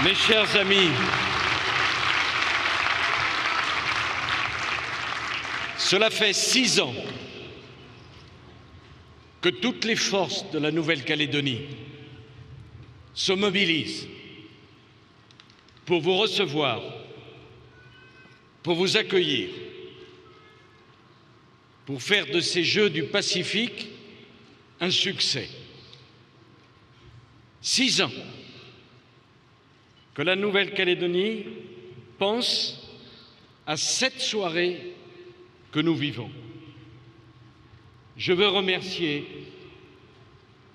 Mes chers amis, cela fait 6 ans que toutes les forces de la Nouvelle-Calédonie se mobilisent pour vous recevoir, pour vous accueillir, pour faire de ces Jeux du Pacifique un succès. 6 ans que la Nouvelle-Calédonie pense à cette soirée que nous vivons. Je veux remercier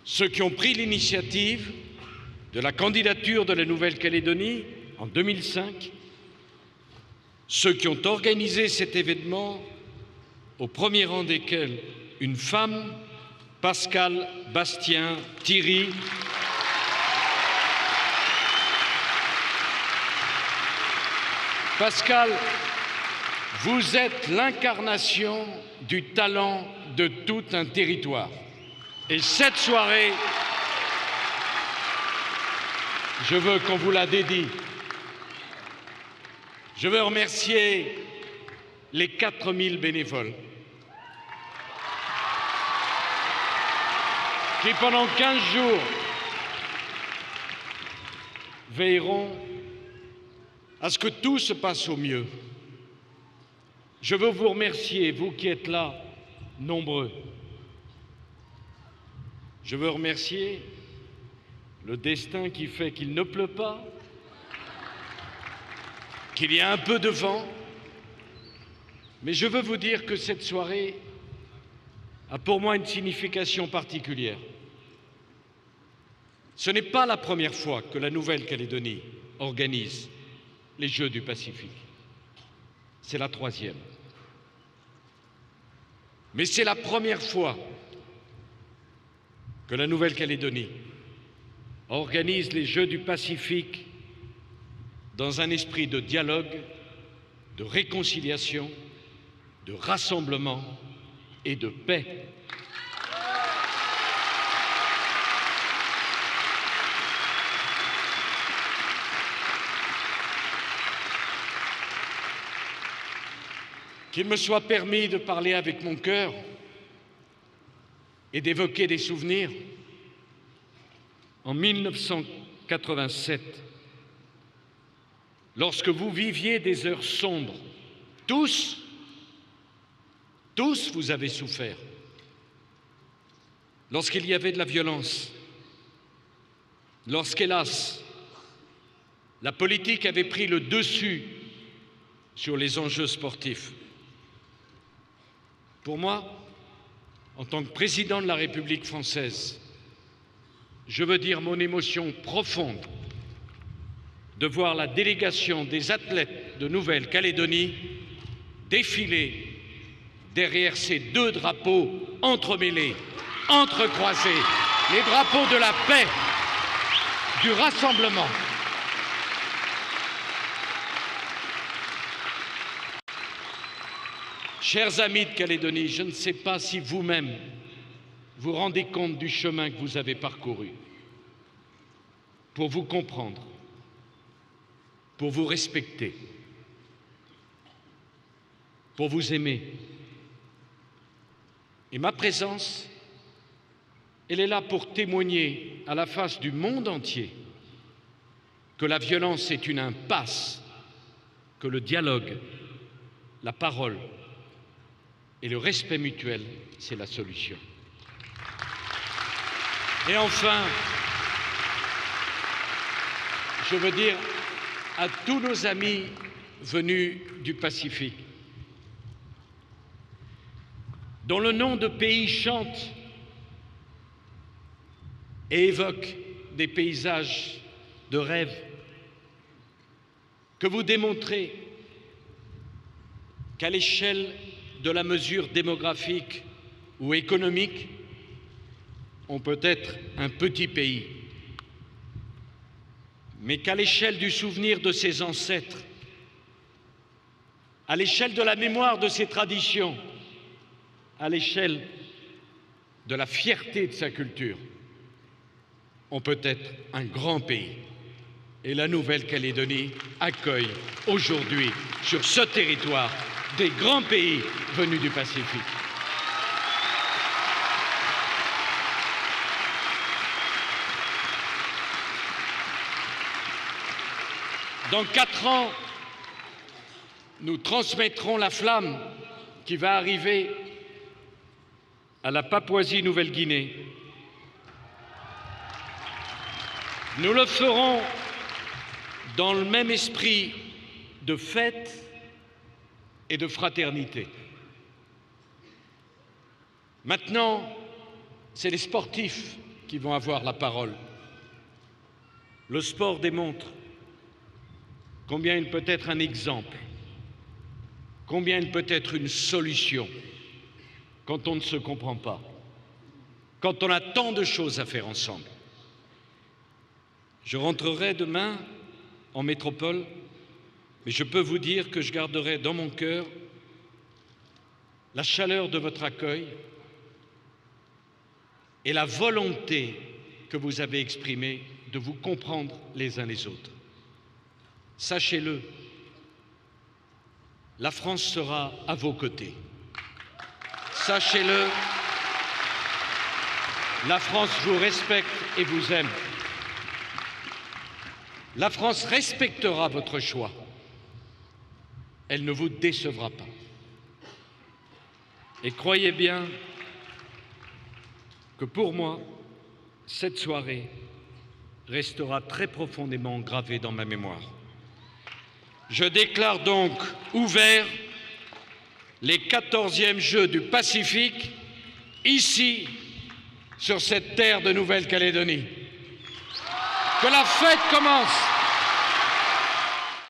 ceux qui ont pris l'initiative de la candidature de la Nouvelle-Calédonie en 2005, ceux qui ont organisé cet événement, au premier rang desquels une femme, Pascale Bastien-Thierry, Pascale, vous êtes l'incarnation du talent de tout un territoire. Et cette soirée, je veux qu'on vous la dédie. Je veux remercier les 4000 bénévoles qui, pendant 15 jours, veilleront à ce que tout se passe au mieux. Je veux vous remercier, vous qui êtes là, nombreux. Je veux remercier le destin qui fait qu'il ne pleut pas, qu'il y a un peu de vent, mais je veux vous dire que cette soirée a pour moi une signification particulière. Ce n'est pas la première fois que la Nouvelle-Calédonie organise les Jeux du Pacifique. C'est la 3e. Mais c'est la première fois que la Nouvelle-Calédonie organise les Jeux du Pacifique dans un esprit de dialogue, de réconciliation, de rassemblement et de paix. Qu'il me soit permis de parler avec mon cœur et d'évoquer des souvenirs. En 1987, lorsque vous viviez des heures sombres, tous vous avez souffert. Lorsqu'il y avait de la violence, lorsqu'hélas, la politique avait pris le dessus sur les enjeux sportifs. Pour moi, en tant que président de la République française, je veux dire mon émotion profonde de voir la délégation des athlètes de Nouvelle-Calédonie défiler derrière ces 2 drapeaux entremêlés, entrecroisés, les drapeaux de la paix, du rassemblement. Chers amis de Calédonie, je ne sais pas si vous-même vous rendez compte du chemin que vous avez parcouru pour vous comprendre, pour vous respecter, pour vous aimer. Et ma présence, elle est là pour témoigner à la face du monde entier que la violence est une impasse, que le dialogue, la parole et le respect mutuel, c'est la solution. Et enfin, je veux dire à tous nos amis venus du Pacifique, dont le nom de pays chante et évoque des paysages de rêve, que vous démontrez qu'à l'échelle de la mesure démographique ou économique, on peut être un petit pays, mais qu'à l'échelle du souvenir de ses ancêtres, à l'échelle de la mémoire de ses traditions, à l'échelle de la fierté de sa culture, on peut être un grand pays. Et la Nouvelle-Calédonie accueille aujourd'hui, sur ce territoire, des grands pays venus du Pacifique. Dans 4 ans, nous transmettrons la flamme qui va arriver à la Papouasie-Nouvelle-Guinée. Nous le ferons dans le même esprit de fête et de fraternité. Maintenant, c'est les sportifs qui vont avoir la parole. Le sport démontre combien il peut être un exemple, combien il peut être une solution quand on ne se comprend pas, quand on a tant de choses à faire ensemble. Je rentrerai demain en métropole, mais je peux vous dire que je garderai dans mon cœur la chaleur de votre accueil et la volonté que vous avez exprimée de vous comprendre les uns les autres. Sachez-le, la France sera à vos côtés. Sachez-le, la France vous respecte et vous aime. La France respectera votre choix. Elle ne vous décevra pas. Et croyez bien que pour moi, cette soirée restera très profondément gravée dans ma mémoire. Je déclare donc ouverts les 14e Jeux du Pacifique, ici, sur cette terre de Nouvelle-Calédonie. Que la fête commence!